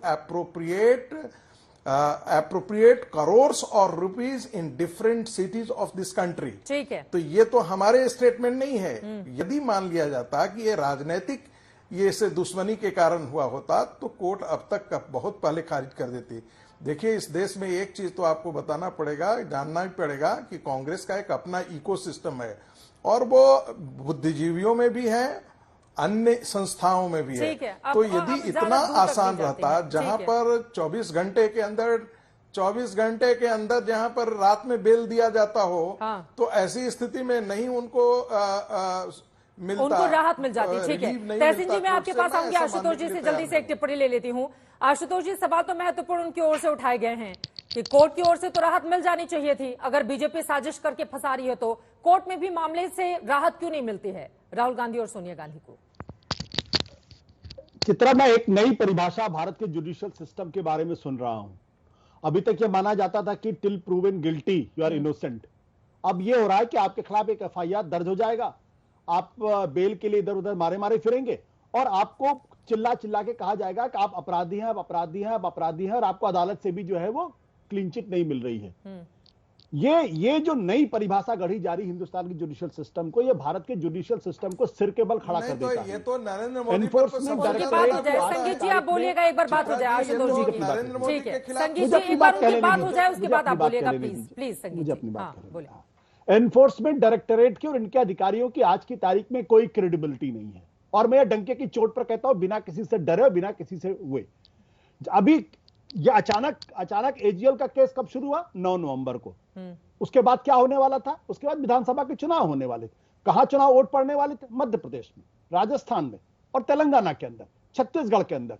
appropriate crores और rupees in different cities of this country. ठीक है, तो ये तो हमारे स्टेटमेंट नहीं है। यदि मान लिया जाता कि ये राजनीतिक ये से दुश्मनी के कारण हुआ होता तो कोर्ट अब तक बहुत पहले खारिज कर देती। देखिए, इस देश में एक चीज तो आपको बताना पड़ेगा, जानना ही पड़ेगा कि कांग्रेस का एक अपना इकोसिस्टम है और वो बुद्धिजीवियों में भी है, अन्य संस्थाओं में भी है। तो यदि इतना आसान रहता, जहां पर 24 घंटे के अंदर जहां पर रात में बेल दिया जाता हो, तो ऐसी स्थिति में नहीं उनको मिलता, उनको राहत मिल जाती। ठीक है, तहसीन जी मैं आपके पास आऊंगी। आशुतोष जी से जल्दी से एक टिप्पणी ले लेती हूँ। आशुतोष जी, सवाल तो महत्वपूर्ण उनकी ओर से उठाए गए हैं कि कोर्ट की ओर से तो राहत मिल जानी चाहिए थी, अगर बीजेपी साजिश करके फंसा रही है तो कोर्ट में भी मामले से राहत क्यों नहीं मिलती है राहुल गांधी और सोनिया गांधी को? चित्रा, मैं एक नई परिभाषा भारत के जुडिशियल सिस्टम के बारे में सुन रहा हूं। अभी तक यह माना जाता था कि till proven guilty you are innocent. अब यह हो रहा है कि आपके खिलाफ एक एफआईआर दर्ज हो जाएगा, आप बेल के लिए इधर उधर मारे फिरेंगे और आपको चिल्ला के कहा जाएगा कि आप अपराधी हैं, आप अपराधी हैं, आप अपराधी हैं, और आपको अदालत से भी जो है वो क्लीन चिट नहीं मिल रही है। ये जो नई परिभाषा गढ़ी जा रही हिंदुस्तान की जुडिशियल सिस्टम को, ये भारत के जुडिशियल सिस्टम को सिर के बल खड़ा कर देता है। ये तो नरेंद्र मोदी संगीत जी आप बोलिएगा, एक बार बात हो जाए आशुतोष जी की। ठीक है संगीत जी, एक बार उनकी बात हो जाए उसके बाद आप बोलिएगा प्लीज संगीत जी। बोलिए। एनफोर्समेंट डायरेक्टोरेट की और इनके अधिकारियों की आज की तारीख में कोई क्रेडिबिलिटी नहीं है, और मैं डंके की चोट पर कहता हूं, बिना किसी से डरे, बिना किसी से हुए। अभी ये अचानक एजीएल का केस कब शुरू हुआ? 9 नवंबर को। उसके बाद क्या होने वाला था? उसके बाद विधानसभा के चुनाव होने वाले थे। कहां चुनाव वोट पड़ने वाले थे? मध्य प्रदेश में, राजस्थान में और तेलंगाना के अंदर, छत्तीसगढ़ के अंदर।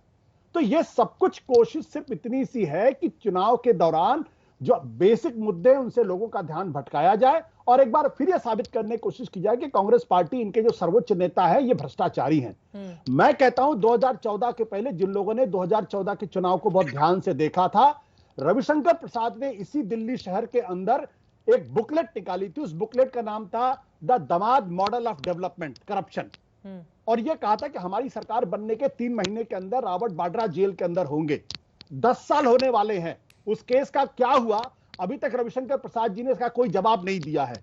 तो ये सब कुछ कोशिश सिर्फ इतनी सी है कि चुनाव के दौरान जो बेसिक मुद्दे हैं उनसे लोगों का ध्यान भटकाया जाए और एक बार फिर यह साबित करने की कोशिश की जाए कि कांग्रेस पार्टी, इनके जो सर्वोच्च नेता है, ये भ्रष्टाचारी हैं। मैं कहता हूं 2014 के पहले जिन लोगों ने 2014 के चुनाव को बहुत ध्यान से देखा था, रविशंकर प्रसाद ने इसी दिल्ली शहर के अंदर एक बुकलेट निकाली थी। उस बुकलेट का नाम था द दमाद मॉडल ऑफ डेवलपमेंट करप्शन, और यह कहा था कि हमारी सरकार बनने के 3 महीने के अंदर रॉबर्ट वाड्रा जेल के अंदर होंगे। 10 साल होने वाले हैं। उस केस का क्या हुआ अभी तक रविशंकर प्रसाद जी ने इसका कोई जवाब नहीं दिया है।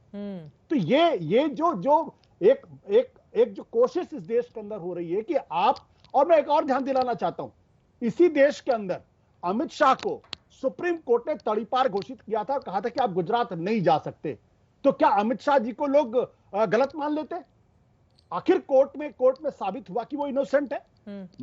तो ये जो एक जो कोशिश इस देश के अंदर हो रही है कि आप, और मैं एक और ध्यान दिलाना चाहता हूं, इसी देश के अंदर अमित शाह को सुप्रीम कोर्ट ने तड़ीपार घोषित किया था, कहा था कि आप गुजरात नहीं जा सकते। तो क्या अमित शाह जी को लोग गलत मान लेते? आखिर कोर्ट में साबित हुआ कि वो इनोसेंट है।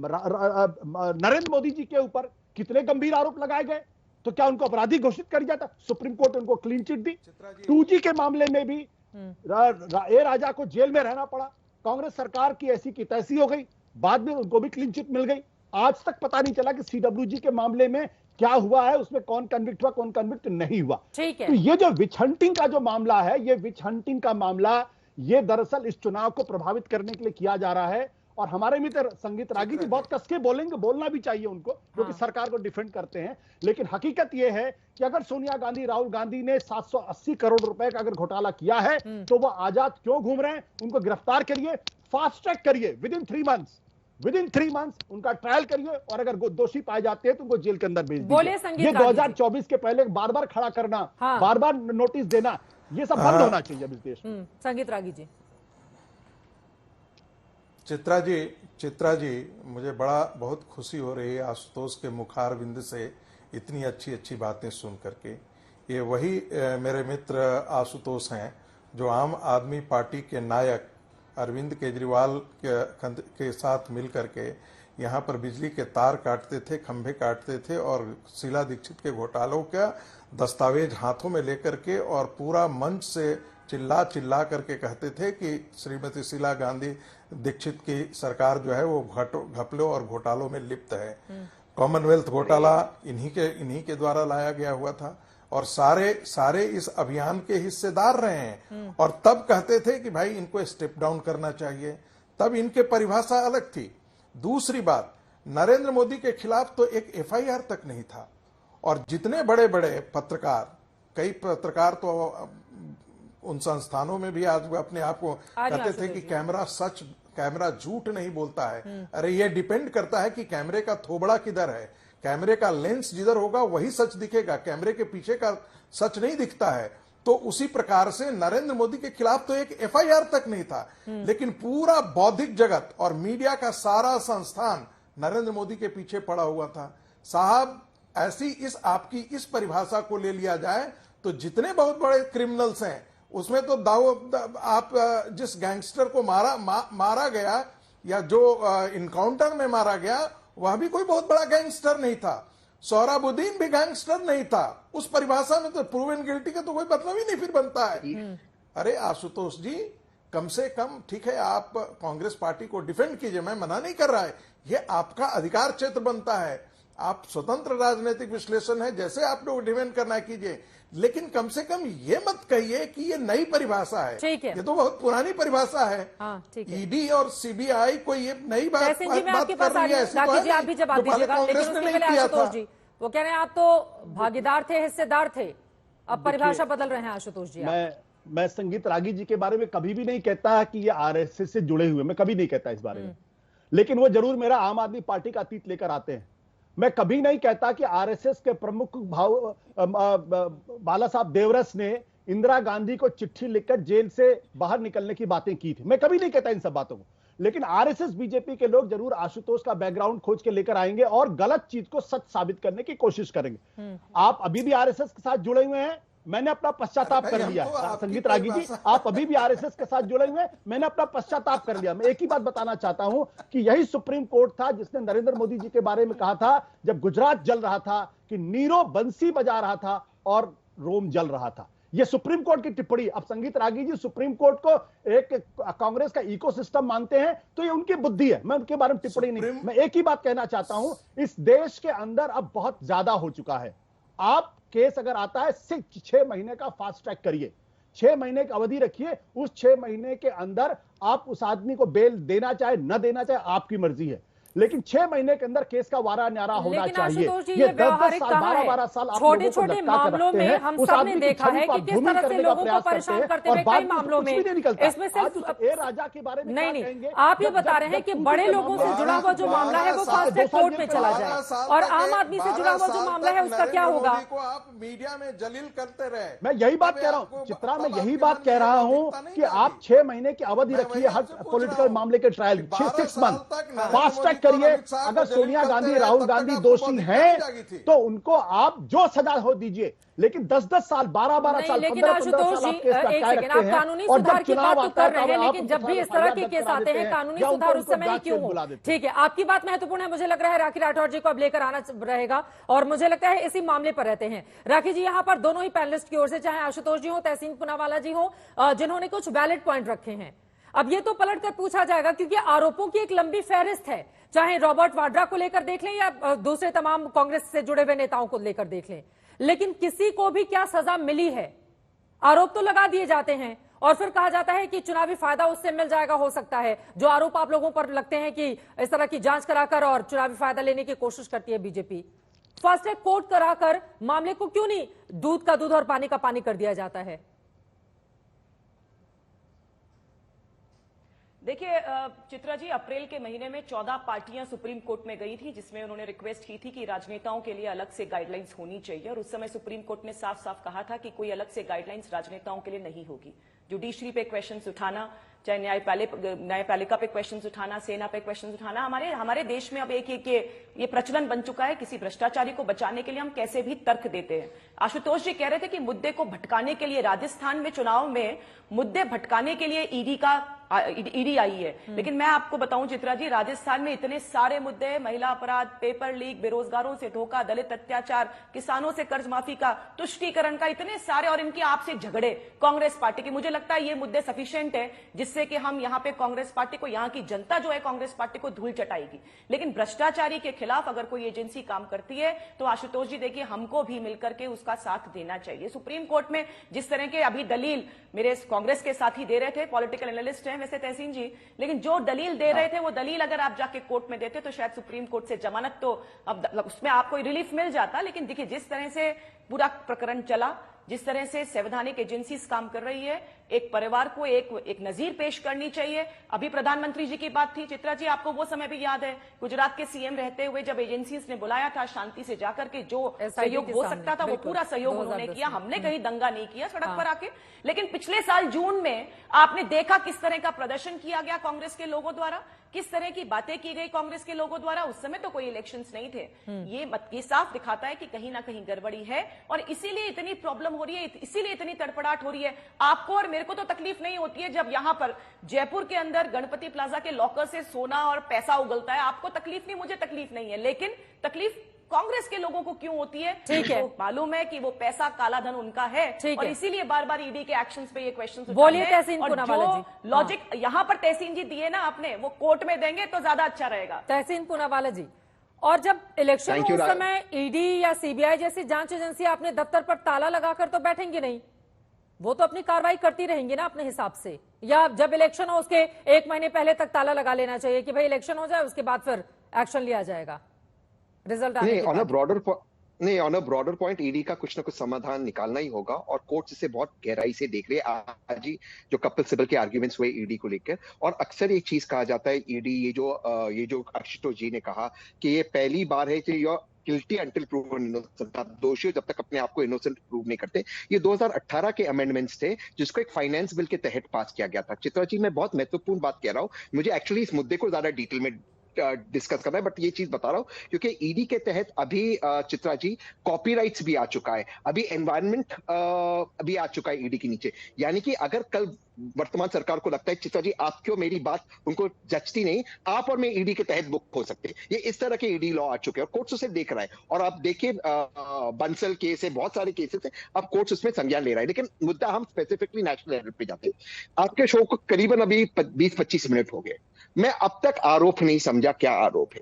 नरेंद्र मोदी जी के ऊपर कितने गंभीर आरोप लगाए गए, तो क्या उनको अपराधी घोषित कर दिया था? सुप्रीम कोर्ट ने उनको क्लीन चिट दी। 2G के मामले में भी ए राजा को जेल में रहना पड़ा, कांग्रेस सरकार की ऐसी की तैसी हो गई, बाद में उनको भी क्लीन चिट मिल गई। आज तक पता नहीं चला कि CWG के मामले में क्या हुआ है, उसमें कौन कन्विक्ट हुआ, कौन कन्विक्ट नहीं हुआ। ठीक है। तो ये जो विच हंटिंग का जो मामला है, ये विच हंटिंग का मामला ये दरअसल इस चुनाव को प्रभावित करने के लिए किया जा रहा है। और हमारे मित्र संगीत रागी जी बहुत कसके बोलेंगे, बोलना भी चाहिए उनको, क्योंकि सरकार को डिफेंड करते हैं। लेकिन हकीकत यह है कि अगर सोनिया गांधी, राहुल गांधी ने 780 करोड़ रुपए का अगर घोटाला किया है तो वो आजाद क्यों घूम रहे हैं? उनको गिरफ्तार करिए, फास्ट ट्रैक करिए, विद इन 3 मंथ्स उनका ट्रायल करिए, और अगर दोषी पाए जाते हैं तो उनको जेल के अंदर भेज दीजिए। ये 2024 के पहले बार बार खड़ा करना, बार बार नोटिस देना, ये सब बंद होना चाहिए इस देश में। संगीत रागी जी। चित्रा जी, मुझे बहुत खुशी हो रही है आशुतोष के मुखारविंद से इतनी अच्छी बातें सुन करके। ये वही मेरे मित्र आशुतोष हैं जो आम आदमी पार्टी के नायक अरविंद केजरीवाल के साथ मिल करके यहाँ पर बिजली के तार काटते थे, खंभे काटते थे, और शीला दीक्षित के घोटालों का दस्तावेज हाथों में लेकर के और पूरा मंच से चिल्ला करके कहते थे कि श्रीमती शीला गांधी दीक्षित की सरकार जो है वो घपलों और घोटालों में लिप्त है। कॉमनवेल्थ घोटाला इन्हीं के द्वारा लाया गया हुआ था, और सारे इस अभियान के हिस्सेदार रहे हैं। और तब कहते थे कि भाई इनको स्टेप डाउन करना चाहिए, तब इनके परिभाषा अलग थी। दूसरी बात, नरेंद्र मोदी के खिलाफ तो एक FIR तक नहीं था, और जितने बड़े बड़े पत्रकार, कई पत्रकार तो उन संस्थानों में भी आज अपने आप को कहते थे कि कैमरा झूठ नहीं बोलता है। अरे ये डिपेंड करता है कि कैमरे का थोबड़ा किधर है, कैमरे का लेंस जिधर होगा वही सच दिखेगा, कैमरे के पीछे का सच नहीं दिखता है। तो उसी प्रकार से नरेंद्र मोदी के खिलाफ तो एक FIR तक नहीं था, लेकिन पूरा बौद्धिक जगत और मीडिया का सारा संस्थान नरेंद्र मोदी के पीछे पड़ा हुआ था। साहब, ऐसी आपकी इस परिभाषा को ले लिया जाए तो जितने बहुत बड़े क्रिमिनल्स हैं उसमें तो आप जिस गैंगस्टर को मारा गया या जो इनकाउंटर में मारा गया, वह भी कोई बहुत बड़ा गैंगस्टर नहीं था। सोहराबुद्दीन भी गैंगस्टर नहीं था। उस परिभाषा में तो प्रूवन गिल्टी का तो कोई मतलब ही नहीं फिर बनता है। अरे आशुतोष जी, कम से कम ठीक है, आप कांग्रेस पार्टी को डिफेंड कीजिए, मैं मना नहीं कर रहा है, ये आपका अधिकार क्षेत्र बनता है, आप स्वतंत्र राजनीतिक विश्लेषण है, जैसे आप लोग डिफेंड करना कीजिए, लेकिन कम से कम ये मत कहिए कि ये नई परिभाषा है। ठीक है, ये तो बहुत पुरानी परिभाषा है। ईडी और सीबीआई कोई ये नई बात कर रही है, ऐसी तो है नहीं, कांग्रेस ने नहीं किया था। वो कह रहे हैं आप तो भागीदार थे, हिस्सेदार थे, अब परिभाषा बदल रहे हैं आशुतोष जी। मैं संगीत रागी जी के बारे में कभी भी नहीं कहता कि ये RSS से जुड़े हुए, मैं कभी नहीं कहता इस बारे में, लेकिन वो जरूर मेरा आम आदमी पार्टी का अतीत लेकर आते हैं। मैं कभी नहीं कहता कि RSS के प्रमुख बाला साहब देवरस ने इंदिरा गांधी को चिट्ठी लिखकर जेल से बाहर निकलने की बातें की थी, मैं कभी नहीं कहता इन सब बातों को। लेकिन RSS बीजेपी के लोग जरूर आशुतोष का बैकग्राउंड खोज के लेकर आएंगे और गलत चीज को सच साबित करने की कोशिश करेंगे। आप अभी भी RSS के साथ जुड़े हुए हैं, मैंने अपना पश्चाताप कर लिया है। संगीत रागी जी, आप अभी भी RSS के साथ जुड़े हुए हैं, मैंने अपना पश्चाताप कर लिया। मैं एक ही बात बताना चाहता हूं कि यही सुप्रीम कोर्ट था जिसने नरेंद्र मोदी जी के बारे में कहा था, जब गुजरात जल रहा था, कि नीरो बंसी बजा रहा था और रोम जल रहा था। यह सुप्रीम कोर्ट की टिप्पणी। अब संगीत रागी जी सुप्रीम कोर्ट को एक कांग्रेस का इकोसिस्टम मानते हैं, तो ये उनकी बुद्धि है, मैं उनके बारे में टिप्पणी नहीं। मैं एक ही बात कहना चाहता हूं, इस देश के अंदर अब बहुत ज्यादा हो चुका है। आप केस अगर आता है, सिर्फ 6 महीने का फास्ट ट्रैक करिए, 6 महीने की अवधि रखिए, उस 6 महीने के अंदर आप उस आदमी को बेल देना चाहे न देना चाहे आपकी मर्जी है, लेकिन 6 महीने के अंदर केस का वारा न्यारा होना चाहिए। ये 10-10 साल 12-12 साल छोटे-छोटे मामलों में हम सब ने देखा है कि किस तरह से लोगों को परेशान करते हुए कई मामलों में, इसमें सिर्फ राजा के बारे में नहीं, आप ये बता रहे हैं कि बड़े लोगों से जुड़ा हुआ जो मामला है वो फास्ट ट्रैक कोर्ट में चला जाए, और आम आदमी से जुड़ा हुआ जो मामला है उसका क्या होगा? आप मीडिया में जलील करते रहे। मैं यही बात कह रहा हूँ चित्रा, मैं यही बात कह रहा हूँ कि आप 6 महीने की अवधि रखिए हर पॉलिटिकल मामले के ट्रायल, 6 मंथ फास्ट ट्रैक करिए। अगर सोनिया गांधी, राहुल गांधी दोषी हैं तो उनको आप जो सजा हो दीजिए, लेकिन 10-10 साल 12-12 साल लेकिन आशुतोष जी, एक सेकंड, आप कानूनी सुधार की बात तो कर रहे हैं, लेकिन जब भी इस तरह के केस आते हैं कानूनी सुधार उस समय ही क्यों हो? ठीक है, आपकी बात महत्वपूर्ण है, मुझे लग रहा है राखी राठौर जी को अब लेकर आना रहेगा, और मुझे लगता है इसी मामले पर रहते हैं। राखी जी, यहाँ पर दोनों ही पैनलिस्ट की ओर से, चाहे आशुतोष जी हो, तहसीन पूनावाला जी हो, जिन्होंने कुछ वैलिड पॉइंट रखे हैं, अब ये तो पलट कर पूछा जाएगा, क्योंकि आरोपों की एक लंबी फहरिस्त है, चाहे रॉबर्ट वाड्रा को लेकर देख लें या दूसरे तमाम कांग्रेस से जुड़े हुए नेताओं को लेकर देख लें, लेकिन किसी को भी क्या सजा मिली है? आरोप तो लगा दिए जाते हैं और फिर कहा जाता है कि चुनावी फायदा उससे मिल जाएगा। हो सकता है जो आरोप आप लोगों पर लगते हैं कि इस तरह की जांच कराकर और चुनावी फायदा लेने की कोशिश करती है बीजेपी, फास्ट ट्रैक कोर्ट कराकर मामले को क्यों नहीं दूध का दूध और पानी का पानी कर दिया जाता है? देखिए चित्रा जी, अप्रैल के महीने में 14 पार्टियां सुप्रीम कोर्ट में गई थी, जिसमें उन्होंने रिक्वेस्ट की थी कि राजनेताओं के लिए अलग से गाइडलाइंस होनी चाहिए, और उस समय सुप्रीम कोर्ट ने साफ साफ कहा था कि कोई अलग से गाइडलाइंस राजनेताओं के लिए नहीं होगी। जुडिशरी पे क्वेश्चंस उठाना, चाहे न्यायपालिका पे क्वेश्चंस उठाना, सेना पे क्वेश्चंस उठाना, हमारे देश में अब एक ये प्रचलन बन चुका है। किसी भ्रष्टाचारी को बचाने के लिए हम कैसे भी तर्क देते हैं। आशुतोष जी कह रहे थे कि मुद्दे को भटकाने के लिए राजस्थान में चुनाव में मुद्दे भटकाने के लिए ईडी आई है, लेकिन मैं आपको बताऊं चित्रा जी, राजस्थान में इतने सारे मुद्दे हैं, महिला अपराध, पेपर लीक, बेरोजगारों से धोखा, दलित अत्याचार, किसानों से कर्ज माफी का, तुष्टीकरण का, इतने सारे, और इनके आपसे झगड़े कांग्रेस पार्टी के। मुझे लगता है ये मुद्दे सफिशिएंट है जिससे कि हम यहाँ पे कांग्रेस पार्टी को, यहाँ की जनता जो है कांग्रेस पार्टी को धूल चटाएगी। लेकिन भ्रष्टाचारी के खिलाफ अगर कोई एजेंसी काम करती है तो आशुतोष जी देखिए, हमको भी मिलकर के उसका साथ देना चाहिए। सुप्रीम कोर्ट में जिस तरह के अभी दलील मेरे कांग्रेस के साथी दे रहे थे, पॉलिटिकल एनालिस्ट हैं वैसे तहसीन जी, लेकिन जो दलील दे रहे थे वो दलील अगर आप जाके कोर्ट में देते तो शायद सुप्रीम कोर्ट से जमानत तो अब उसमें आपको रिलीफ मिल जाता। लेकिन देखिए जिस तरह से पूरा प्रकरण चला, जिस तरह से संवैधानिक एजेंसीज काम कर रही है, एक परिवार को एक नजीर पेश करनी चाहिए। अभी प्रधानमंत्री जी की बात थी चित्रा जी, आपको वो समय भी याद है, गुजरात के सीएम रहते हुए जब एजेंसीज ने बुलाया था शांति से जाकर के जो सहयोग हो सकता था वो पूरा सहयोग उन्होंने किया। हमने कहीं दंगा नहीं किया सड़क पर आके। लेकिन पिछले साल जून में आपने देखा किस तरह का प्रदर्शन किया गया कांग्रेस के लोगों द्वारा, किस तरह की बातें की गई कांग्रेस के लोगों द्वारा। उस समय तो कोई इलेक्शंस नहीं थे। ये साफ दिखाता है कि कहीं ना कहीं गड़बड़ी है और इसीलिए इतनी प्रॉब्लम हो रही है, इसीलिए इतनी तड़पड़ाहट हो रही है। आपको और मेरे को तो तकलीफ नहीं होती है जब यहां पर जयपुर के अंदर गणपति प्लाजा के लॉकर से सोना और पैसा उगलता है, आपको तकलीफ नहीं, मुझे तकलीफ नहीं है। लेकिन तकलीफ कांग्रेस के लोगों को क्यों होती है? ठीक है, मालूम है कि वो पैसा काला धन उनका है और इसीलिए बार बार ईडी के एक्शंस पे ये क्वेश्चंस बोलिए तहसीन पूनावाला जी। लॉजिक यहाँ पर तहसीन जी दिए ना आपने, वो कोर्ट में देंगे तो ज्यादा अच्छा रहेगा। तहसीन पूनावाला जी, और जब इलेक्शन हो उस समय ईडी या सीबीआई जैसी जांच एजेंसी अपने दफ्तर पर ताला लगाकर तो बैठेंगे नहीं, वो तो अपनी कार्रवाई करती रहेंगी ना अपने हिसाब से। या जब इलेक्शन हो उसके 1 महीने पहले तक ताला लगा लेना चाहिए कि भाई इलेक्शन हो जाए उसके बाद फिर एक्शन लिया जाएगा रिजल्ट आने के बाद। नहीं, on a broader point ED का कुछ ना कुछ समाधान निकालना ही होगा और कोर्ट इसे बहुत गहराई से देख रहे हैं। आज ही जो कपिल सिब्बल के आर्ग्यूमेंट्स हुए ईडी को लेकर, और अक्सर एक चीज कहा जाता है ईडी, ये जो आशुतोष जी ने कहा कि ये पहली बार है कि गिल्टी अंटिल प्रूवन इनोसेंट, आप दोषी जब तक अपने आप को इनोसेंट प्रूव नहीं करते। ये 2018 के अमेंडमेंट्स थे जिसको एक फाइनेंस बिल के तहत पास किया गया था। चित्रा जी, मैं बहुत महत्वपूर्ण बात कह रहा हूँ, मुझे एक्चुअली इस मुद्दे को ज्यादा डिटेल में डिस्कस करना है, बट ये चीज बता रहा हूं क्योंकि ईडी के तहत अभी चित्रा जी कॉपीराइट्स भी आ चुका है, अभी एनवायरनमेंट अभी आ चुका है ईडी के नीचे। यानी कि अगर कल वर्तमान सरकार को लगता है चित्रा जी आप क्यों मेरी बात उनको जचती नहीं, आप और मैं ईडी के तहत बुक हो सकते हैं। ये इस तरह के ईडी लॉ आ चुके हैं और कोर्ट्स उसे देख रहा है। और आप देखिए बंसल केस है, बहुत सारे केसेस है, अब कोर्ट्स उसमें संज्ञान ले रहा है। लेकिन मुद्दा हम स्पेसिफिकली नेशनल लेवल पे जाते हैं। आपके शो को करीबन अभी 20-25 मिनट हो गए, मैं अब तक आरोप नहीं समझा क्या आरोप है।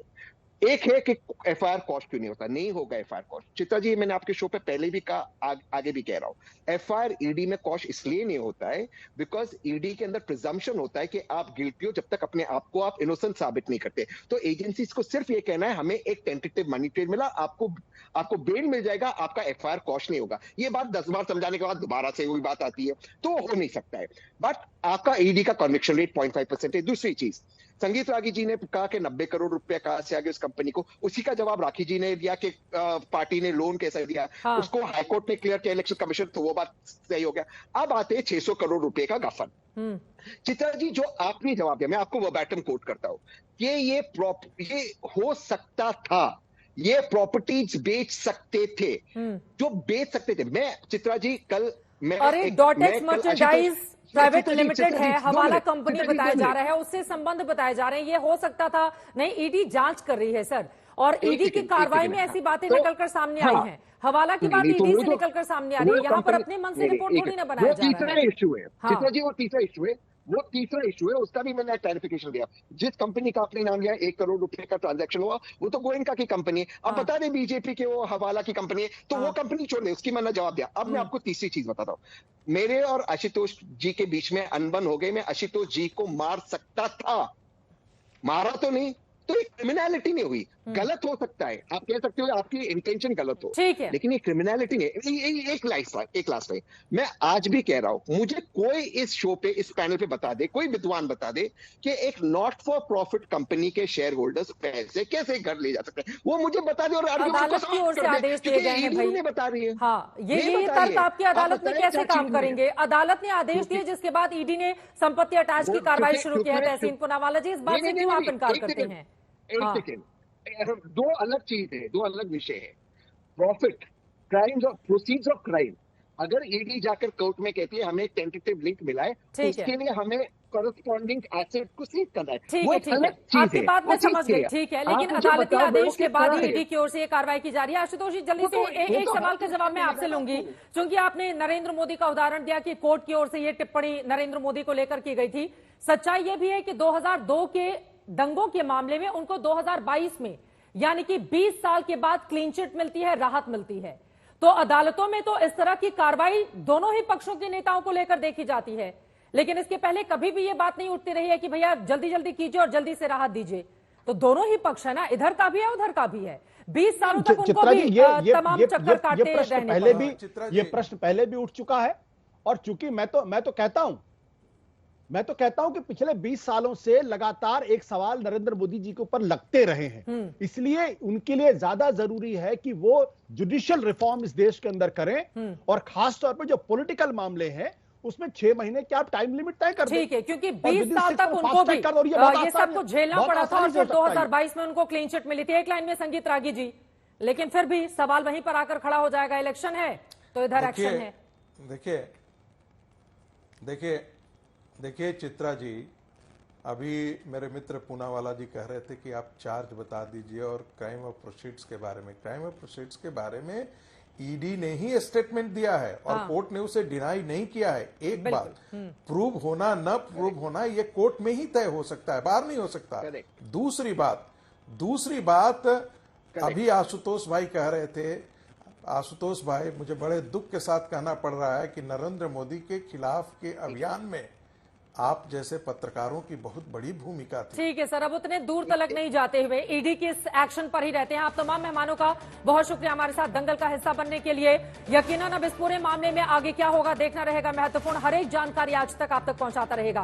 एक है कि एफआईआर कॉस्ट क्यों नहीं होता, नहीं होगा एफआईआर कॉस्ट। चित्रा जी, मैंने आपके शो पे पहले भी कहा, आगे भी कह रहा हूं, एफआईआर ईडी में कॉस्ट इसलिए नहीं होता है बिकॉज ईडी के अंदर प्रिजम्पशन होता है कि आप गिल्टी हो जब तक अपने आप को आप इनोसेंट साबित नहीं करते। तो एजेंसीज को सिर्फ ये कहना है हमें एक टेंटेटिव मनी ट्रेल मिला, आपको बेल मिल जाएगा, आपका एफआईआर कॉस्ट नहीं होगा। ये बात 10 बार समझाने के बाद दोबारा से वही बात आती है, तो हो नहीं सकता है। बट आपका ईडी का कन्विक्शन रेट 0.5% है। दूसरी चीज, संगीत रागी जी ने कहा कि 90 करोड़ रुपया कहां से आ गए उस कंपनी को, उसी का जवाब राखी जी ने दिया कि पार्टी ने लोन कैसे दिया। हाँ। उसको हाईकोर्ट ने क्लियर किया इलेक्शन कमीशन, तो वो बात सही हो गया। अब आते हैं 600 करोड़ रुपए का गफन। चित्रा जी, जो आपने जवाब दिया, मैं आपको वर्बैटम कोट करता हूं कि ये हो सकता था, ये प्रॉपर्टीज बेच सकते थे, जो बेच सकते थे। मैं चित्रा जी कल डॉटेक्स मर्चेंडाइज प्राइवेट लिमिटेड है, हवाला कंपनी बताया जा रहा है, उससे संबंध बताए जा रहे हैं, ये हो सकता था। नहीं, ईडी जांच कर रही है सर, और ईडी की कार्रवाई में ऐसी बातें निकलकर सामने आई हैं। हवाला की बात ईडी से निकलकर सामने आ रही है, यहाँ पर अपने मन से रिपोर्ट थोड़ी ना बनाया जा रहा है। तीसरा इशू है चित्रा जी, वो तीसरा इशू है। वो तीसरा इशू है, उसका भी मैंने क्लैरिफिकेशन दिया। जिस कंपनी का आपने नाम लिया 1 करोड़ रुपए का ट्रांजैक्शन हुआ, वो तो गोयनका की कंपनी है। अब बता दें बीजेपी के वो हवाला की कंपनी है, तो वो कंपनी छोड़ दे, उसकी मैंने जवाब दिया। अब मैं आपको तीसरी चीज बताता हूँ। मेरे और आशुतोष जी के बीच में अनबन हो गई, मैं आशुतोष जी को मार सकता था, मारा तो नहीं, तो ये क्रिमिनलिटी नहीं हुई। गलत हो सकता है, आप कह सकते हो आपकी इंटेंशन गलत हो, ठीक है, लेकिन ये क्रिमिनलिटी नहीं। एक लास्ट में मैं आज भी कह रहा हूं, मुझे कोई इस शो पे, इस पैनल पे बता दे, कोई विद्वान बता दे कि एक नॉट फॉर प्रॉफिट कंपनी के शेयर होल्डर्स पैसे कैसे घर ले जा सकते हैं, वो मुझे बता दे। और अदालत की ओर से आदेश दिए गए हैं भाई, बता रही है। हाँ, ये तर्क आपकी अदालत में कैसे काम करेंगे? अदालत ने आदेश दिए, जिसके बाद ईडी ने संपत्ति अटैच की कार्रवाई शुरू की है। तहसीन पूनावाला जी, इस बात से क्यों आप इनकार करते हैं? एक सेकेंड, दो अलग चीज है, दो अलग विषय है। प्रॉफिट, क्राइम्स और प्रोसीड्स ऑफ क्राइम। अगर ईडी जाकर कोर्ट में कहती है हमें एक टेंटेटिव लिंक मिला है, तो उसके लिए हमें कॉरेस्पॉन्डिंग एसेट को सीज करना है। ठीक है, आपकी बात मैं समझ गई, ठीक है, लेकिन अदालती आदेश के बाद ही ईडी की ओर से ये कार्रवाई की जा रही है। आशुतोष जी, जल्दी से एक सवाल का जवाब मैं आपसे लूंगी, क्योंकि आपने नरेंद्र मोदी का उदाहरण दिया कि कोर्ट की ओर से ये टिप्पणी नरेंद्र मोदी को लेकर की गई थी। सच्चाई ये भी है कि 2002 के दंगों के मामले में उनको 2022 में, यानी कि 20 साल के बाद क्लीन चिट मिलती है, राहत मिलती है। तो अदालतों में तो इस तरह की कार्रवाई दोनों ही पक्षों के नेताओं को लेकर देखी जाती है, लेकिन इसके पहले कभी भी ये बात नहीं उठती रही है कि भैया जल्दी जल्दी कीजिए और जल्दी से राहत दीजिए। तो दोनों ही पक्ष है ना, इधर का भी है उधर का भी है। 20 सालों तक उनको भी तमाम चक्कर काटते रहने पड़े। ये प्रश्न पहले भी उठ चुका है, और चूंकि मैं तो कहता हूं कि पिछले 20 सालों से लगातार एक सवाल नरेंद्र मोदी जी के ऊपर लगते रहे हैं, इसलिए उनके लिए ज्यादा जरूरी है कि वो जुडिशियल रिफॉर्म इस देश के अंदर करें, और खास तौर पर जो पॉलिटिकल मामले हैं उसमें 6 महीने क्या टाइम लिमिट तय कर दें। ठीक है, क्योंकि 20 साल तक उनको भी ये सब कुछ झेलना पड़ा था, और फिर 2022 में उनको क्लीन चिट मिली थी। एक लाइन में संगीत रागी जी, लेकिन फिर भी सवाल वहीं पर आकर खड़ा हो जाएगा, इलेक्शन है तो इधर एक्शन है। देखिए चित्रा जी, अभी मेरे मित्र पूनावाला जी कह रहे थे कि आप चार्ज बता दीजिए और क्राइम ऑफ प्रोसीड्स के बारे में। क्राइम ऑफ प्रोसीड्स के बारे में ईडी ने ही स्टेटमेंट दिया है, और कोर्ट ने उसे डिनाई नहीं किया है। एक बात, प्रूव होना न प्रूव होना ये कोर्ट में ही तय हो सकता है, बाहर नहीं हो सकता। दूसरी बात अभी आशुतोष भाई कह रहे थे, आशुतोष भाई मुझे बड़े दुख के साथ कहना पड़ रहा है कि नरेंद्र मोदी के खिलाफ के अभियान में आप जैसे पत्रकारों की बहुत बड़ी भूमिका थी। ठीक है सर, अब उतने दूर तलक नहीं जाते हुए ईडी के इस एक्शन पर ही रहते हैं। आप तमाम मेहमानों का बहुत शुक्रिया हमारे साथ दंगल का हिस्सा बनने के लिए। यकीनन अब इस पूरे मामले में आगे क्या होगा देखना रहेगा महत्वपूर्ण। हर एक जानकारी आज तक आप तक पहुंचाता रहेगा।